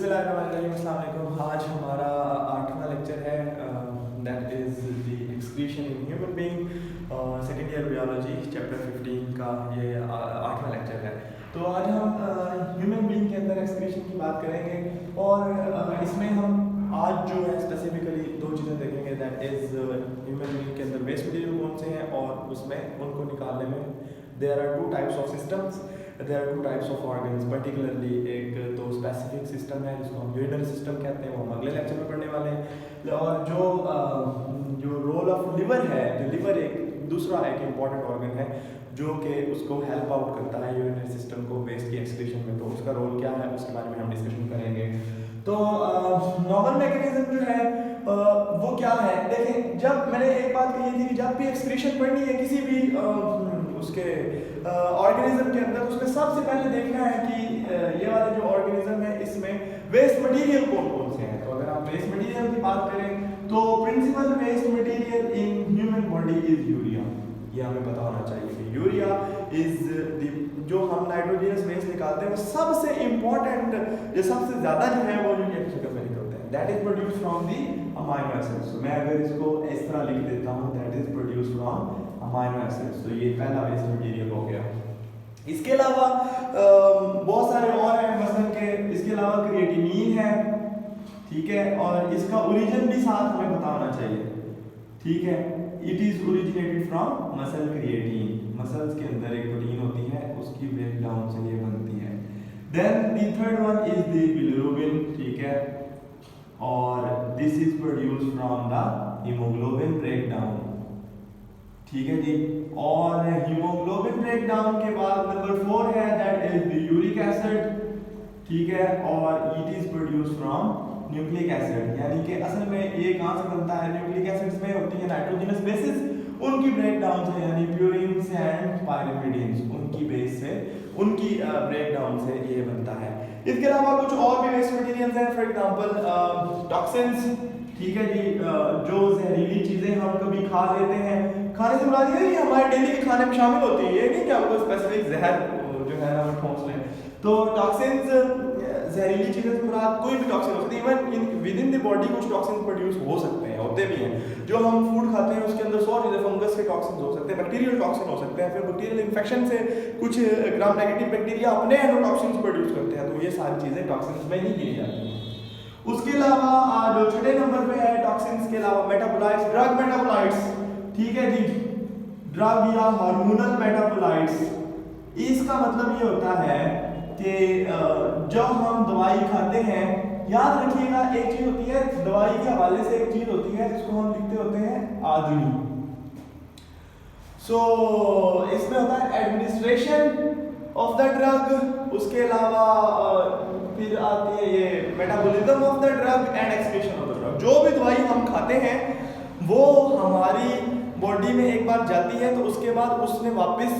बिस्मिल्लाहिर्रहमानिर्रहीम, अस्सलाम वालेकुम। आज हमारा 8वां लेक्चर है, that is the excretion in human being, second year biology chapter 15 का ये 8वां लेक्चर है। तो आज हम ह्यूमन बीइंग के अंदर एक्सक्रीशन की बात करेंगे और इसमें हम आज जो है स्पेसिफिकली दो चीज़ें देखेंगे, दैट इज़ ह्यूमन बीइंग के अंदर वेस्ट मटीरियल कौन से हैं और उसमें उनको निकालने में there are two types of systems, there are two types of organs. Particularly एक तो स्पेसिफिक सिस्टम है जिसको हम यूरिनरी सिस्टम कहते हैं, वो हम अगले लेक्चर में पढ़ने वाले हैं। और जो रोल ऑफ लिवर है, जो लिवर एक दूसरा एक इम्पॉर्टेंट ऑर्गन है जो कि उसको हेल्प आउट करता है यूरिनरी सिस्टम को वेस्ट की एक्सक्रीशन में, तो उसका रोल क्या है उसके बारे में हम डिस्कशन करेंगे। तो नॉर्मल मैकेनिज्म जो है वो क्या है, देखें, जब मैंने एक बात कही थी कि जब भी एक्सक्रीशन पढ़नी है किसी भी उसके ऑर्गेनिज्म के अंदर, उसमें सबसे पहले देखना है कि ये वाले जो ऑर्गेनिज्म है इसमें वेस्ट मटेरियल कौन कौन से हैं। तो अगर आप वेस्ट मटेरियल की बात करें तो principal waste material in human body is urea. ये हमें पता होना चाहिए कि यूरिया इज जो हम नाइट्रोजनस वेस्ट निकालते हैं वो सबसे इंपॉर्टेंट, जो सबसे ज्यादा जो है वो यूरिया की शक्ल में निकलते हैं। That is produce from the amino acids. मैं अगर इसको इस तरह लिख देता हूँ, that is produce from amino acids. तो ये पहला वेस्ट मटेरियल हो गया। इसके अलावा बहुत सारे और हैं, मसलन के इसके अलावा क्रिएटिनिन है, ठीक है, और इसका ओरिजिन भी साथ हमें पता होना चाहिए, ठीक है। It is originated from muscle creatine. Muscles के अंदर एक प्रोटीन होती है, उसकी ब्रेक डाउन से ये बनती है। Then the third one is the bilirubin, ठीक है, और this is produced from the haemoglobin breakdown, ठीक है जी। और हीमोग्लोबिन ब्रेक डाउन के बाद नंबर 4 है, that is the uric acid, ठीक है, और it is produced from nucleic acid. यानी कि असल में ये कहां से बनता है, न्यूक्लिक एसिड्स में होती है नाइट्रोजनस बेसिस, उनकी ब्रेक डाउन से, यानी प्यूरिन्स एंड पायरिमिडीन्स, उनकी बेस से, उनकी ब्रेक डाउन से ये बनता है। इसके अलावा कुछ और भी वेस्ट मटेरियल्स हैं, फॉर एग्जांपल टॉक्सिन्स, ठीक है जी, जो जहरीली चीजें हम कभी खा लेते हैं, खाने से मुराद ये हमारे डेली के खाने में शामिल होती है, ये नहीं कि आपको स्पेसिफिक जहर जो है ना वो ठोंस लें। तो टॉक्सिन्स, जहरीली चीजें से मुराद कोई भी टॉक्सिन हो सकती है, even with in the body कुछ टॉक्सिन प्रोड्यूस हो सकते हैं, होते भी हैं। जो हम फूड खाते हैं उसके अंदर 100 चीजें, फंगस के टॉक्सिन हो सकते हैं, बैक्टीरियल टॉक्सिन हो सकते हैं, फिर बैक्टीरियल इन्फेक्शन से कुछ ग्राम नेगेटिव बैक्टीरिया अपने एंडोटॉक्सिन्स प्रोड्यूस करते हैं, तो ये सारी चीजें टॉक्सिन्स में ही गिनी जाती हैं। उसके अलावा जो छठे नंबर पे है टॉक्सिन्स के अलावा मेटाबोलाइट्स, ड्रग मेटाबोलाइट्स, ठीक है जी, ड्रग या हार्मोनल मेटाबोलाइट्स। इसका मतलब ये होता है कि जब हम दवाई खाते हैं, याद रखिएगा एक चीज होती है दवाई के हवाले से, एक चीज होती है जिसको हम लिखते होते हैं आदमी। सो इसमें होता है एडमिनिस्ट्रेशन ऑफ द ड्रग, उसके अलावा फिर आती है ये metabolism of the drug and excretion of the drug. जो भी दवाई हम खाते हैं वो हमारी बॉडी में एक बार जाती है तो उसके बाद उसने वापस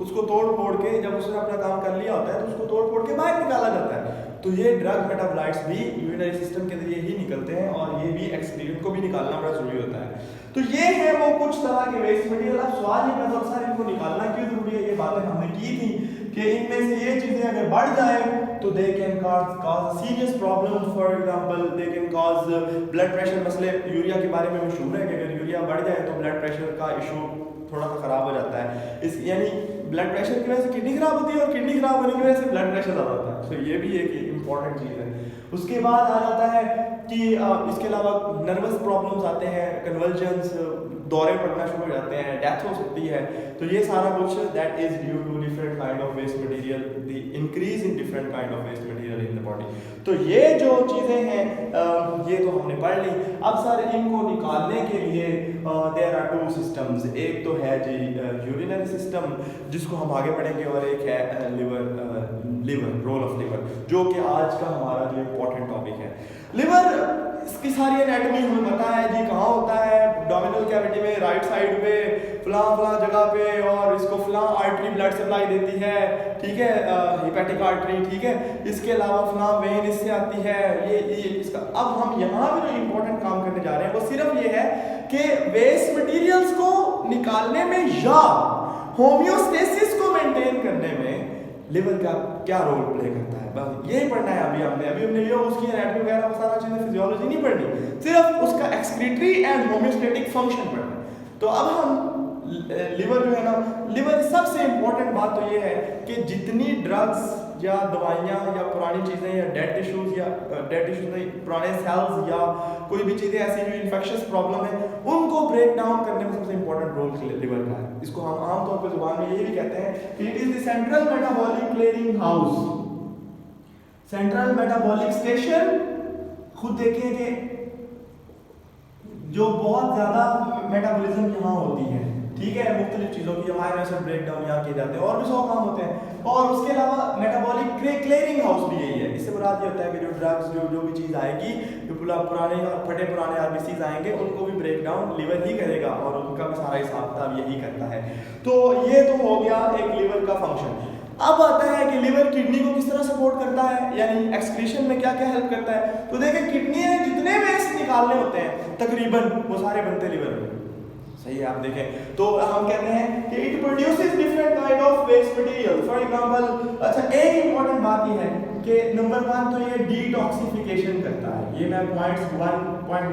उसको तोड़ फोड़ के, जब उसने अपना काम कर लिया होता है तो उसको तोड़ फोड़ के बाहर निकाला जाता है। तो ये ड्रग मेटाबोलाइट्स भी यूरिनरी सिस्टम के जरिए ही निकलते हैं और ये भी एक्सक्रीशन को भी निकालना बड़ा जरूरी होता है। तो ये है वो कुछ तरह के वेस्ट मटेरियल। अब सवाल ये पैदा होता है इनको निकालना क्यों जरूरी है। ये बातें हमने की थी कि इनमें से ये चीजें अगर बढ़ जाए तो they can cause serious problem. For example they can cause blood pressure. मसले यूरिया के बारे में मशहूर है कि अगर यूरिया बढ़ जाए तो ब्लड प्रेशर का इशू थोड़ा सा खराब हो जाता है। इस यानी ब्लड प्रेशर की वजह से किडनी खराब होती है और किडनी खराब होने की वजह से ब्लड प्रेशर ज़्यादा होता है। तो ये भी एक इंपॉर्टेंट चीज़ है। उसके बाद आ जाता है कि इसके अलावा नर्वस प्रॉब्लम्स आते हैं, कन्वल्जन्स, दौरे पड़ना शुरू हो जाते हैं, डेथ हो सकती है। तो ये सारा कुछ that is due to different kind of waste material, the increase in different kind of waste material in the body. तो ये जो चीज़ें हैं ये तो हमने पढ़ ली। अब सर इनको निकालने के लिए देयर आर टू सिस्टम्स। एक तो है जी यूरिनरी सिस्टम जिसको हम आगे पढ़ेंगे, और एक है लिवर, रोल ऑफ लिवर, जो कि आज का हमारा जो इम्पोर्टेंट टॉपिक है। लिवर, इसकी सारी एनाटॉमी हमें पता है जी, कहाँ होता है, एब्डोमिनल कैविटी में, राइट साइड पे, फलां जगह पे, और इसको फलां आर्टरी ब्लड सप्लाई देती है, ठीक है, हिपैटिक आर्टरी, ठीक है। इसके अलावा फलां वेन इससे आती है, ये इसका। अब हम यहाँ भी जो इम्पोर्टेंट काम करने जा रहे हैं वो सिर्फ ये है कि वेस्ट मटीरियल्स को निकालने में या होम्योस्टेसिस को मेंटेन करने में लिवर का क्या रोल प्ले करता है, बस यही पढ़ना है। अभी हमने ये उसकी एनाटॉमी वगैरह वो सारा चीज़ें फिजियोलॉजी नहीं पढ़नी, सिर्फ उसका एक्सक्रीटरी एंड होम्योस्टेटिक फंक्शन पढ़ना है। तो अब हम लिवर जो है ना, लिवर सबसे इम्पोर्टेंट बात तो ये है कि जितनी ड्रग्स या दवाइयाँ या पुरानी चीज़ें या डेड टिश्यूज़ नहीं, पुराने सेल्स या कोई भी चीज़ें ऐसी जो इन्फेक्शस प्रॉब्लम है उनको ब्रेक डाउन करने में सबसे इंपॉर्टेंट रोल लिवर का है। इसको हम आमतौर पर जुबान में ये भी कहते हैं कि it is the central metabolic clearing house, central metabolic station. खुद देखिए कि जो बहुत ज़्यादा मेटाबॉलिज्म यहाँ होती है, ठीक है, मुख्तलिफ चीज़ों की अमाइनो एसिड ब्रेक डाउन यहाँ किए जाते हैं और भी 100 काम होते हैं। और उसके अलावा मेटाबॉलिक क्लियरिंग हाउस भी यही है। इससे मुराद ये होता है कि जो ड्रग्स जो भी चीज़ आएगी, जो पुराने आरबीसीज आएंगे उनको भी ब्रेक डाउन लिवर ही करेगा और उनका भी सारा हिसाब किताब यही करता है। तो ये तो हो गया एक लिवर का फंक्शन। अब आता है कि लिवर किडनी को किस तरह सपोर्ट करता है, यानी एक्सक्रीशन में क्या क्या हेल्प करता है। तो देखिए किडनी में जितने वेस्ट निकालने होते हैं तकरीबन वो सारे बनते लिवर में, सही है। आप देखें तो हम कहते हैं कि it produces different kind of waste material. For example, अच्छा एक इंपॉर्टेंट बात ये है कि नंबर 1 तो ये डिटॉक्सिफिकेशन करता है। ये मैं पॉइंट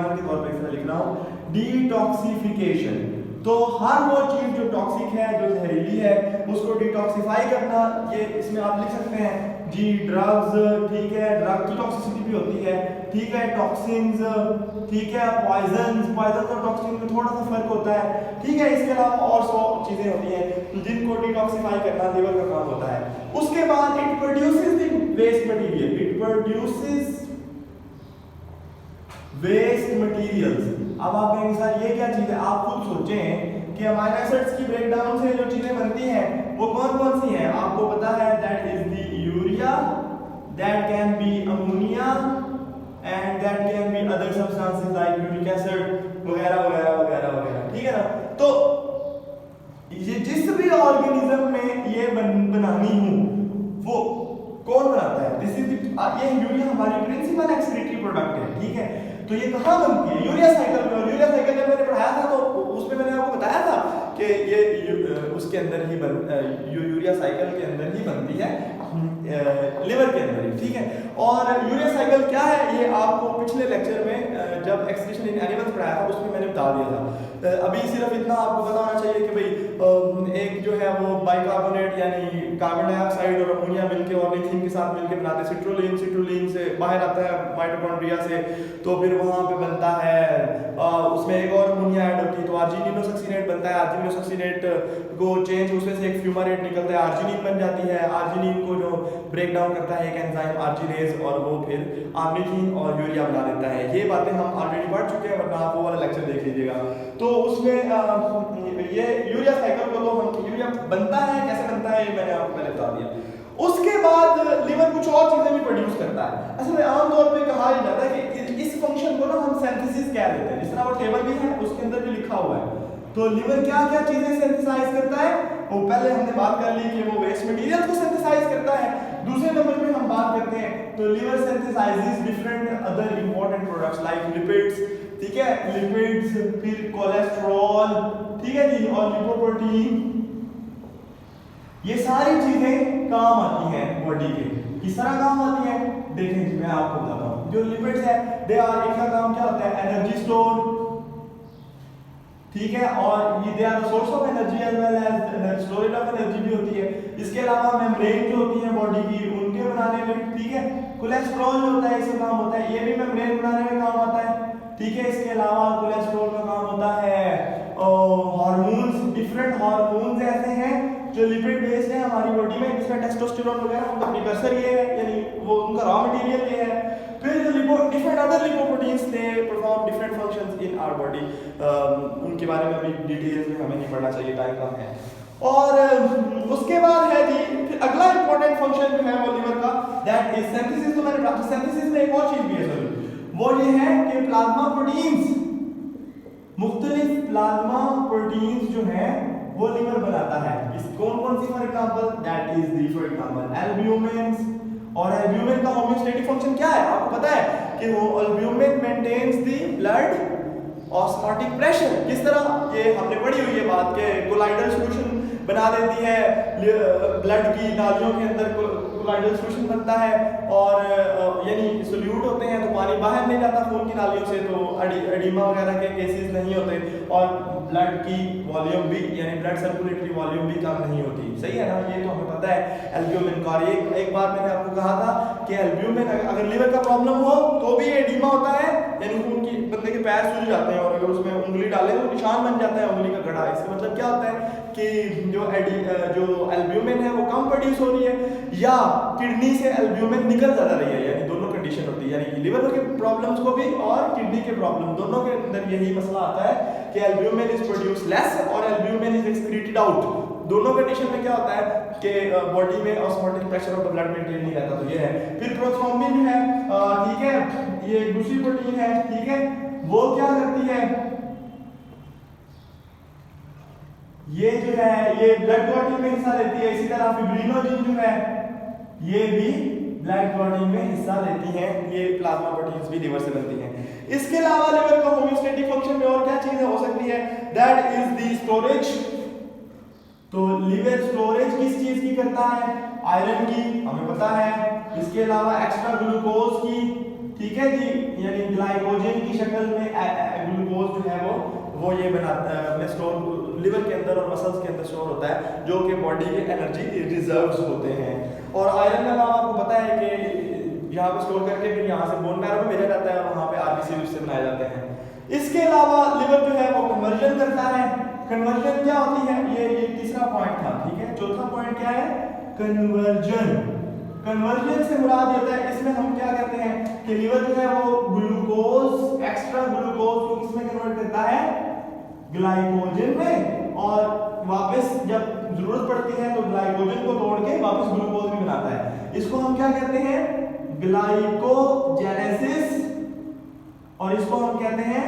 1 के तौर पे इस तरह लिख रहा हूँ, डिटॉक्सिफिकेशन। तो हर वो चीज जो टॉक्सिक है, जो जहरीली है, उसको डिटॉक्सिफाई करना। ये इसमें आप लिख सकते हैं जी ड्रग्स, ठीक है, ड्रग की टॉक्सिसिटी भी होती है, ठीक है, टॉक्सिन्स, ठीक है, पॉइजन और टॉक्सिन में थोड़ा सा फर्क होता है, ठीक है। इसके अलावा और 100 चीजें होती हैं जिनको डिटॉक्सिफाई करना लिवर का काम होता है। उसके बाद it produces the waste material, it produces waste materials. अब आप कहेंगे सर ये क्या चीज है, आप खुद सोचें कि अमाइनो एसिड्स की ब्रेकडाउन से जो चीजें बनती हैं वो कौन कौन सी हैं। आपको पता है that is the urea, that can be ammonia and that can be other substances like uric acid वगैरह वगैरह वगैरह वगैरह, ठीक है ना। तो ये जिस भी ऑर्गेनिज्म में ये बनानी हो वो कौन बनाता है, दिस इज ये यूरिया हमारी प्रिंसिपल एक्सक्रीटरी प्रोडक्ट है, ठीक है। तो ये कहाँ बनती है, यूरिया साइकिल में। और यूरिया साइकिल जब मैंने पढ़ाया था तो उसमें मैंने आपको बताया था कि ये उसके अंदर ही यूरिया साइकिल के अंदर ही बनती है, लिवर के अंदर ही, ठीक है। और यूरिया साइकिल क्या है ये आपको पिछले लेक्चर में जब एक्सक्रीशन इन एनिमल्स पढ़ाया था उसमें मैंने बता दिया था। अभी सिर्फ इतना आपको पता होना चाहिए कि भाई एक जो है वो बाइकार्बोनेट यानी कार्बन डाइऑक्साइड और अमोनिया मिलके और नीथिन के साथ मिलके बनाते हैं सिट्रुलिन से बाहर आता है माइटोकॉन्ड्रिया से, तो फिर वहाँ पे बनता है उसमें एक और अमोनिया ऐड होती है तो आर्जिनिनोसक्सिनेट बनता है। आर्जिनिनोसक्सिनेट को चेंज उसमें से एक फ्यूमारेट निकलता है, आर्जिनिन बन जाती है। आर्जिनिन को जो ब्रेक डाउन करता है एक एंजाइम आर्जिनेज और वो फिर आर्निथिन और यूरिया बना देता है। ये बातें हम ऑलरेडी पढ़ चुके हैं, वरना आप वो वाला लेक्चर देख लीजिएगा। तो उसमें ये यूरिया साइकिल को तो हम यूरिया बनता है, कैसे बनता है ये मैंने आपको पहले बता दिया। उसके बाद लिवर कुछ और चीजें भी प्रोड्यूस करता है। असल में आमतौर पे कहा जाता है कि इस फंक्शन को ना हम सिंथेसिस कह देते हैं, जिस तरह वो टेबल भी है उसके अंदर भी लिखा हुआ है। तो लिवर क्या क्या चीजें सिंथेसाइज करता है, वो पहले हमने बात कर ली कि वो वेस्ट मटेरियल को सिंथेसाइज करता है। दूसरे नंबर पे हम बात करते हैं तो liver synthesises different other important products like lipids, ठीक है, लिपिड्स, फिर कोलेस्ट्रॉल, ठीक है जी, और लिपोप्रोटीन। ये सारी चीजें काम आती हैं बॉडी के। किस तरह काम आती है देखें जी, मैं आपको बताता हूँ। जो लिपिड्स है दे आर, इनका काम क्या होता है, एनर्जी स्टोर, ठीक है, और ये they are the source of energy as well as storage of energy भी होती है। इसके अलावा मेम्ब्रेन जो होती है बॉडी की उनके बनाने में, ठीक है, कोलेस्ट्रॉल जो होता है इसका काम होता है, ये भी मेम्ब्रेन बनाने में काम आता है, ठीक है। इसके अलावा कोलेस्ट्रॉल का काम होता है हार्मोन्स, डिफरेंट हार्मोन्स ऐसे हैं जो लिपिड बेस्ड है हमारी बॉडी में, जिसमें टेस्टोस्टेरोन वगैरह उनका प्रिकर्सर ये है, यानी वो उनका रॉ मटेरियल ये है। फिर जो different other lipoproteins they perform different functions in our body, उनके बारे में अभी डिटेल्स में हमें नहीं पढ़ना चाहिए, टाइम कम है। और उसके बाद है जी फिर अगला इंपॉर्टेंट फंक्शन जो है वो लिवर का, दैट इज सिंथेसिस। तो मैंने कहा सिंथेसिस में एक और चीज भी है सर, वो ये है कि प्लाज्मा प्रोटीन्स, मुख्तलिफ प्लाज्मा प्रोटीन्स जो है वो लिवर बनाता है। इस कौन कौन सी, for example that is the for example albumin. और एल्ब्यूमिन का होम्योस्टेटिक फंक्शन क्या है आपको पता है कि वो albumin maintains the blood osmotic pressure. किस तरह, ये हमने पढ़ी हुई है बात के कोलाइडल सॉल्यूशन बना देती है, ब्लड की नालियों के अंदर कोलाइडल सॉल्यूशन बनता है और यानी सोल्यूट होते हैं तो पानी बाहर नहीं जाता खून की नालियों से, तो एडिमा वगैरह के केसेस नहीं होते और ब्लड की वॉल्यूम भी यानी ब्लड सर्कुलेटरी वॉल्यूम भी कम नहीं होती। सही है ना, ये तो हमें पता है एल्ब्यूमिन का। और एक बार मैंने आपको कहा था कि एल्ब्यूमिन अगर लीवर का प्रॉब्लम हो तो भी एडिमा होता है, यानी खून की बंदे के पैर सूज जाते हैं और अगर उसमें उंगली डाले तो निशान बन जाता है उंगली का गड़ा। इसका मतलब क्या होता है कि जो एल्ब्यूमिन है वो कम प्रोड्यूस हो रही है या किडनी से एल्ब्यूमिन निकल ज्यादा रही है, यानी दोनों कंडीशन होती है, यानी लीवर के प्रॉब्लम्स को भी और किडनी के प्रॉब्लम दोनों के अंदर यही मसला आता है कि एल्ब्यूमिन इज प्रोड्यूस लेस और एल्ब्यूमिन इज एक्सक्रीटेड आउट। दोनों कंडीशन में क्या होता है कि बॉडी में osmotic pressure of the blood maintain नहीं रहता, तो ये है। फिर प्रोथ्रोम्बिन है, ठीक है, ये दूसरी प्रोटीन है, ठीक है, वो क्या करती है, ये जो है ये ब्लड क्लॉटिंग में हिस्सा लेती है। इसी तरह फिब्रिनोजन जो है ये भी ब्लड क्लॉटिंग में हिस्सा लेती हैं। ये प्लाज्मा प्रोटीन्स भी लिवर से बनती हैं। इसके अलावा लिवर का होम्योस्टैटिक फंक्शन में और क्या चीजें हो सकती है, दैट इज द स्टोरेज। तो लिवर स्टोरेज किस चीज की करता है, आयरन की, हमें पता है। इसके अलावा एक्स्ट्रा ग्लूकोज की, ठीक है जी, यानी ग्लाइकोजन की शक्ल में ग्लूकोज जो है वो ये बनाता है अपने स्टोर लिवर के अंदर और मसल्स के अंदर स्टोर होता है, जो कि बॉडी के एनर्जी रिजर्व्स होते हैं। और आयरन का काम आपको पता है कि यहाँ पे स्टोर करके फिर यहाँ से बोन मैरो में भेजा जाता है और वहाँ पे आरबीसी उससे बनाए जाते हैं। इसके अलावा लिवर जो है वो कन्वर्जन करता है। कन्वर्जन क्या होती है, ये तीसरा पॉइंट था, ठीक है। चौथा पॉइंट क्या है, कन्वर्जन। कन्वर्जन से मुराद होता है, इसमें हम क्या करते हैं कि लिवर जो है वो ग्लूकोज, एक्स्ट्रा ग्लूकोज को किसमें कन्वर्ट करता है, ग्लाइकोजन में, और वापस जब जरूरत पड़ती है तो ग्लाइकोजन को तोड़ के वापस ग्लूकोज भी बनाता है। इसको हम क्या कहते हैं, ग्लाइकोजेनेसिस, और इसको हम कहते हैं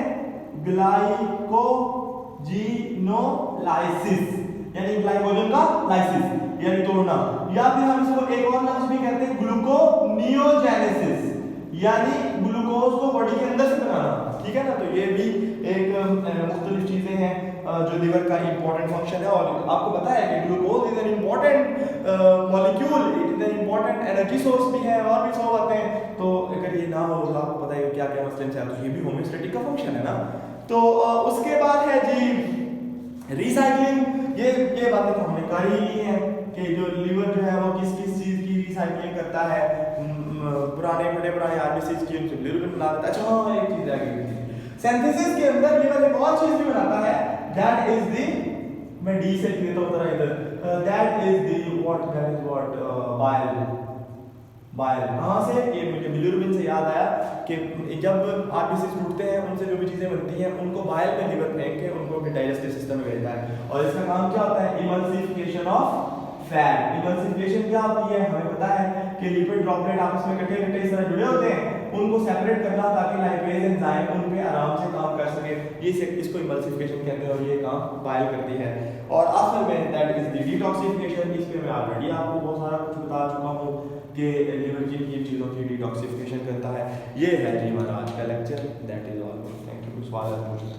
ग्लाइकोजिनोलाइसिस, यानी ग्लाइकोजन का लाइसिस यानी तोड़ना। या फिर हम इसको एक और लफ्ज भी कहते हैं ग्लूकोनियोजेनेसिस, यानी ग्लूकोज को बॉडी के अंदर से बनाना, ठीक है ना। तो ये भी एक मुख्तलिफ चीजें हैं जो लिवर का इंपॉर्टेंट फंक्शन है। और आपको पता है कि glucose is an important molecule, it is an important energy source भी है, और भी 100 बातें हैं। तो अगर ये ना हो तो आपको पता है क्या क्या मसले हैं, तो ये भी होम्योस्टैटिक का फंक्शन है ना। तो उसके बाद है जी रिसाइक्लिंग। ये बातें तो हमने कर ही ली हैं कि जो लिवर जो है वो किस किस चीज की रिसाइक्लिंग करता है, पुराने आरबीसी की उनसे बिलिरुबिन बना देता है। अच्छा हाँ, एक चीज रह गई थी, सिंथेसिस के अंदर लिवर एक और चीज भी बनाता है, दैट इज द, मैं डी से लिख देता हूं जरा इधर, that is the what bile. कहां से, ये मुझे बिलिरुबिन से याद आया कि जब आरबीसी टूटते हैं उनसे जो भी चीजें बनती हैं उनको बाइल में लिवर फेंक के उनको फिर डाइजेस्टिव सिस्टम में भेजता है। और इसका काम क्या होता है, इमल्सिफिकेशन ऑफ फैट। इमल्सिफिकेशन क्या होती है, हमें पता है कि लिपिड ड्रॉपलेट आपस में इकट्ठे इस तरह जुड़े होते हैं, उनको सेपरेट करना ताकि लाइपेज एंजाइम उन पे आराम से काम कर सके, इसको इमल्सिफिकेशन कहते हैं और ये काम बाइल करती है। और आखिर में दैट इज द डिटॉक्सिफिकेशन। इस पे मैं ऑलरेडी आपको बहुत सारा कुछ बता चुका हूँ कि लिवर किन किन चीज़ों की डिटॉक्सिफिकेशन करता है। ये है जी हमारा आज का lecture, that is all. Thank you. सवाल पूछना।